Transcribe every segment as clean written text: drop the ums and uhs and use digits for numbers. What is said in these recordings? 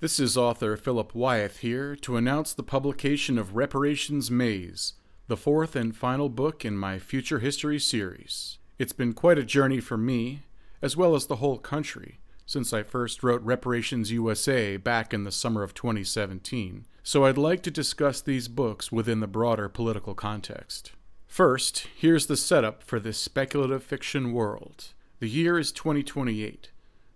This is author Philip Wyeth here to announce the publication of Reparations Maze, the fourth and final book in my Future History series. It's been quite a journey for me, as well as the whole country, since I first wrote Reparations USA back in the summer of 2017, so I'd like to discuss these books within the broader political context. First, here's the setup for this speculative fiction world. The year is 2028.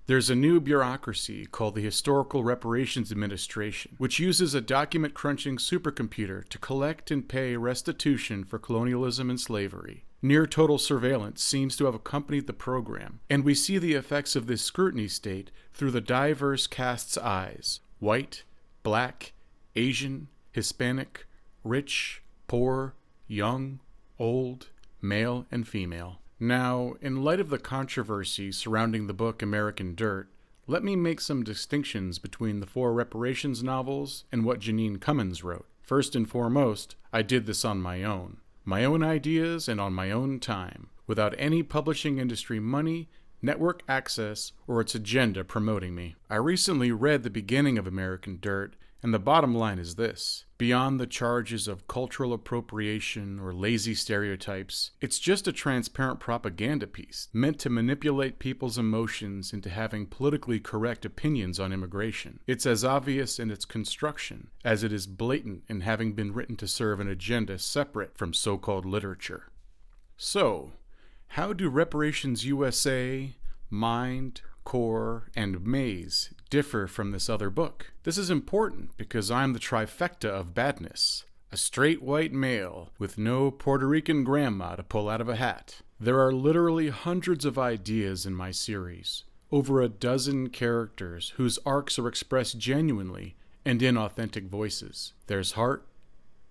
There's a new bureaucracy called the Historical Reparations Administration, which uses a document-crunching supercomputer to collect and pay restitution for colonialism and slavery. Near-total surveillance seems to have accompanied the program, and we see the effects of this scrutiny state through the diverse cast's eyes: white, black, Asian, Hispanic, rich, poor, young, old, male, and female. Now, in light of the controversy surrounding the book American Dirt, let me make some distinctions between the four reparations novels and what Jeanine Cummins wrote. First and foremost, I did this on my own ideas and on my own time, without any publishing industry money, network access, or its agenda promoting me. I recently read the beginning of American Dirt, and the bottom line is this: beyond the charges of cultural appropriation or lazy stereotypes, it's just a transparent propaganda piece meant to manipulate people's emotions into having politically correct opinions on immigration. It's as obvious in its construction as it is blatant in having been written to serve an agenda separate from so-called literature. So, how do Reparations USA, Mind, Core, and Maze differ from this other book? This is important because I'm the trifecta of badness. A straight white male with no Puerto Rican grandma to pull out of a hat. There are literally hundreds of ideas in my series, over a dozen characters whose arcs are expressed genuinely and in authentic voices. There's heart,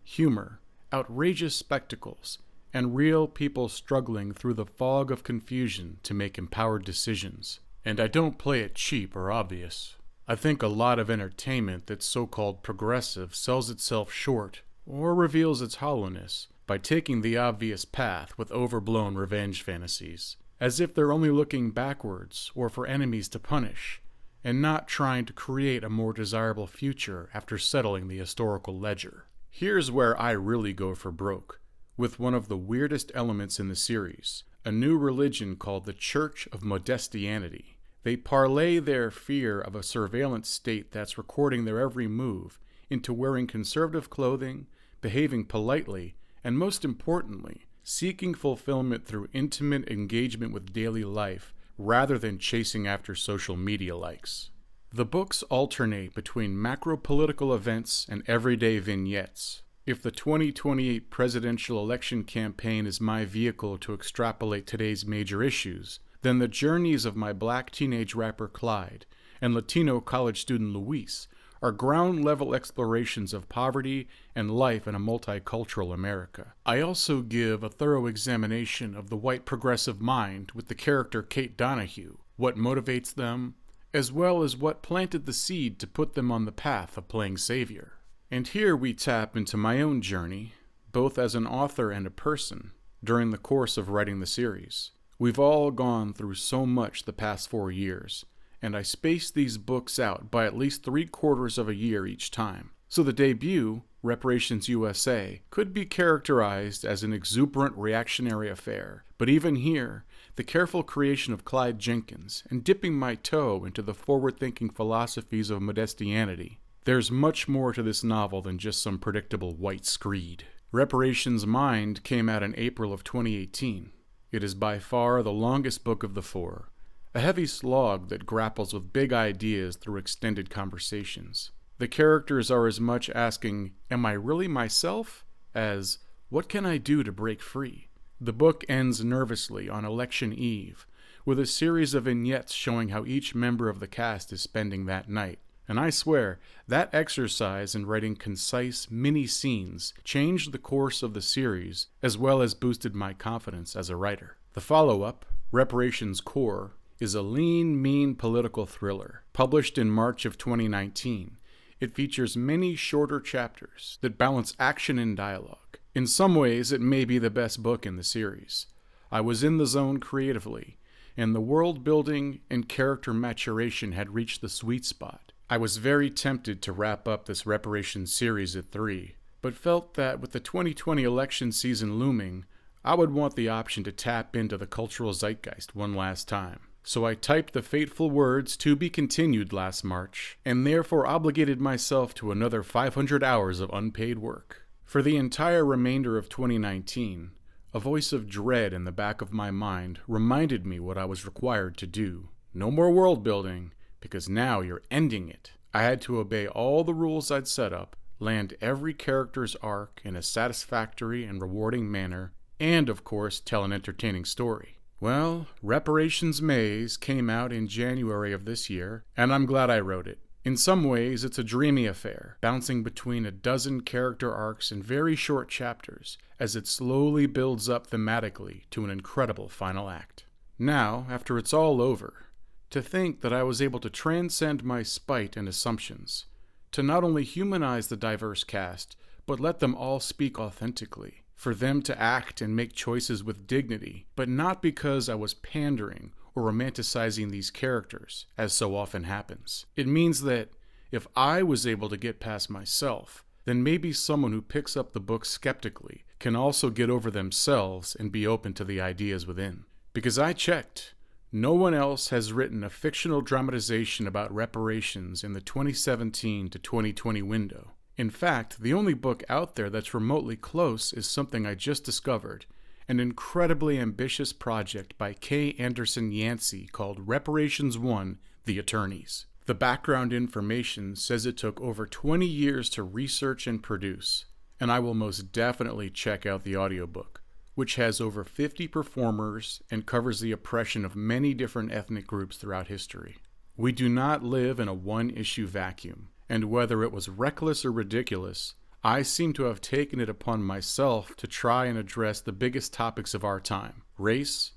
humor, outrageous spectacles, and real people struggling through the fog of confusion to make empowered decisions. And I don't play it cheap or obvious. I think a lot of entertainment that's so-called progressive sells itself short or reveals its hollowness by taking the obvious path with overblown revenge fantasies, as if they're only looking backwards or for enemies to punish, and not trying to create a more desirable future after settling the historical ledger. Here's where I really go for broke, with one of the weirdest elements in the series, a new religion called the Church of Modestianity. They parlay their fear of a surveillance state that's recording their every move into wearing conservative clothing, behaving politely, and most importantly, seeking fulfillment through intimate engagement with daily life rather than chasing after social media likes. The books alternate between macro-political events and everyday vignettes. If the 2028 presidential election campaign is my vehicle to extrapolate today's major issues, then the journeys of my black teenage rapper Clyde and Latino college student Luis are ground-level explorations of poverty and life in a multicultural America. I also give a thorough examination of the white progressive mind with the character Kate Donahue, what motivates them, as well as what planted the seed to put them on the path of playing savior. And here we tap into my own journey, both as an author and a person, during the course of writing the series. We've all gone through so much the past 4 years, and I spaced these books out by at least 3/4 of a year each time. So the debut, Reparations USA, could be characterized as an exuberant reactionary affair. But even here, the careful creation of Clyde Jenkins and dipping my toe into the forward-thinking philosophies of Modestianity, there's much more to this novel than just some predictable white screed. Reparations Mind came out in April of 2018. It is by far the longest book of the four, a heavy slog that grapples with big ideas through extended conversations. The characters are as much asking, "Am I really myself?" as, "What can I do to break free?" The book ends nervously on election eve, with a series of vignettes showing how each member of the cast is spending that night. And I swear, that exercise in writing concise mini-scenes changed the course of the series, as well as boosted my confidence as a writer. The follow-up, Reparations Core, is a lean, mean political thriller. Published in March of 2019, it features many shorter chapters that balance action and dialogue. In some ways, it may be the best book in the series. I was in the zone creatively, and the world building and character maturation had reached the sweet spot. I was very tempted to wrap up this reparations series at 3, but felt that with the 2020 election season looming, I would want the option to tap into the cultural zeitgeist one last time. So I typed the fateful words "to be continued" last March, and therefore obligated myself to another 500 hours of unpaid work. For the entire remainder of 2019, a voice of dread in the back of my mind reminded me what I was required to do. No more world building, because now you're ending it. I had to obey all the rules I'd set up, land every character's arc in a satisfactory and rewarding manner, and of course tell an entertaining story. Well, Reparations Maze came out in January of this year, and I'm glad I wrote it. In some ways, it's a dreamy affair, bouncing between a dozen character arcs in very short chapters, as it slowly builds up thematically to an incredible final act. Now, after it's all over, to think that I was able to transcend my spite and assumptions, to not only humanize the diverse cast, but let them all speak authentically, for them to act and make choices with dignity, but not because I was pandering or romanticizing these characters, as so often happens. It means that if I was able to get past myself, then maybe someone who picks up the book skeptically can also get over themselves and be open to the ideas within. Because I checked, no one else has written a fictional dramatization about reparations in the 2017 to 2020 window. In fact, the only book out there that's remotely close is something I just discovered, an incredibly ambitious project by K. Anderson Yancey called Reparations 1: The Attorneys. The background information says it took over 20 years to research and produce, and I will most definitely check out the audiobook, which has over 50 performers and covers the oppression of many different ethnic groups throughout history. We do not live in a one-issue vacuum. And whether it was reckless or ridiculous, I seem to have taken it upon myself to try and address the biggest topics of our time: race,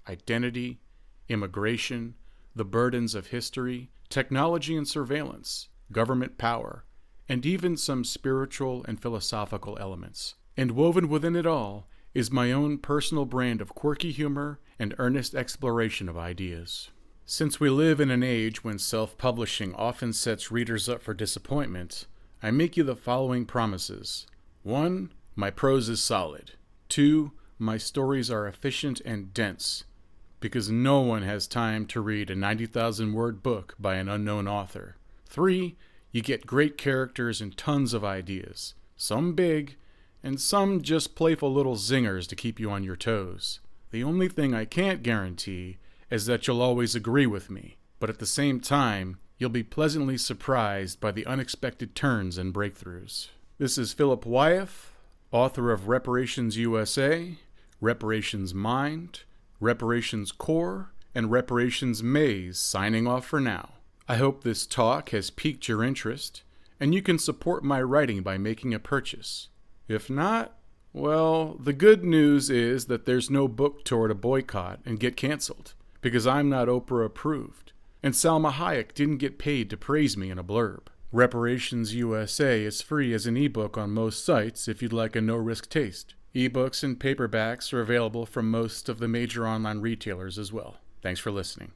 identity, immigration, the burdens of history, technology and surveillance, government power, and even some spiritual and philosophical elements. And woven within it all is my own personal brand of quirky humor and earnest exploration of ideas. Since we live in an age when self-publishing often sets readers up for disappointment, I make you the following promises. 1. My prose is solid. 2. My stories are efficient and dense, because no one has time to read a 90,000-word book by an unknown author. 3. You get great characters and tons of ideas, some big, and some just playful little zingers to keep you on your toes. The only thing I can't guarantee is that you'll always agree with me, but at the same time, you'll be pleasantly surprised by the unexpected turns and breakthroughs. This is Philip Wyeth, author of Reparations USA, Reparations Mind, Reparations Core, and Reparations Maze, signing off for now. I hope this talk has piqued your interest, and you can support my writing by making a purchase. If not, well, the good news is that there's no book tour to boycott and get canceled, because I'm not Oprah approved, and Salma Hayek didn't get paid to praise me in a blurb. Reparations USA is free as an ebook on most sites if you'd like a no-risk taste. Ebooks and paperbacks are available from most of the major online retailers as well. Thanks for listening.